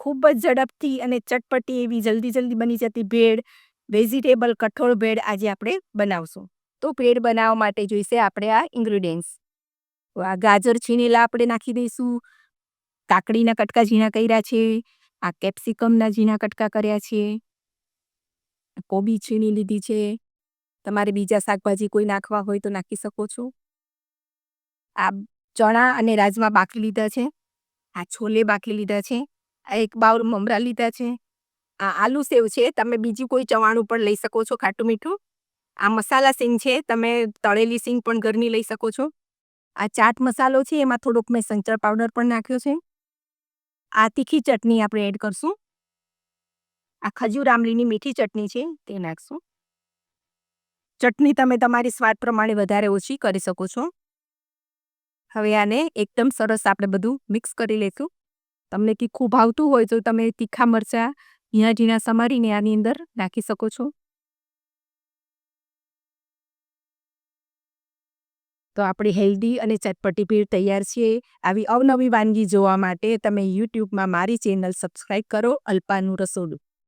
ખૂબ જ ઝડપથી અને ચટપટી એવી જલ્દી બની જતી ભેળ, વેજીટેબલ કઠોળ ભેળ આજે આપણે બનાવશું. તો ભેળ બનાવવા માટે જોઈશે આપણે આ ઇન્ગ્રીડિયન્ટ્સ. તો આ ગાજર છીણેલા આપણે નાખી દઈશું, કાકડીના કટકા ઝીણા કર્યા છે, આ કેપ્સિકમના ઝીણા કટકા કર્યા છે, કોબી છીણી લીધી છે. તમારે બીજા શાકભાજી કોઈ નાખવા હોય તો નાખી શકો છો. આ ચણા અને રાજમા બાફી લીધા છે, આ છોલે બાફી લીધા છે, આ એક બાઉલ મમરા લીધા છે, આ આલુ સેવ છે. તમે બીજું કોઈ ચવાણું પણ લઈ શકો છો, ખાટું મીઠું. આ મસાલા સિંગ છે, તમે તળેલી સિંગ પણ ઘરની લઈ શકો છો. આ ચાટ મસાલો છે, એમાં થોડોક મેં સંચળ પાવડર પણ નાખ્યો છે. આ તીખી ચટણી આપણે એડ કરશું. આ ખજૂર આમલીની મીઠી ચટણી છે, તે નાખશું. ચટણી તમે તમારી સ્વાદ પ્રમાણે વધારે ઓછી કરી શકો છો. હવે આને એકદમ સરસ આપણે બધું મિક્સ કરી લઈશું. તમને તીખું ભાવતું હોય તો તમે તીખા મરચાં ઝીણા ઝીણા સમારીને આની અંદર નાખી શકો છો. તો આપણી હેલ્ધી અને ચટપટી ભેળ તૈયાર છે. આવી અવનવી વાનગી જોવા માટે તમે યુટ્યુબમાં મારી ચેનલ સબસ્ક્રાઈબ કરો, અલ્પાનું રસોડું.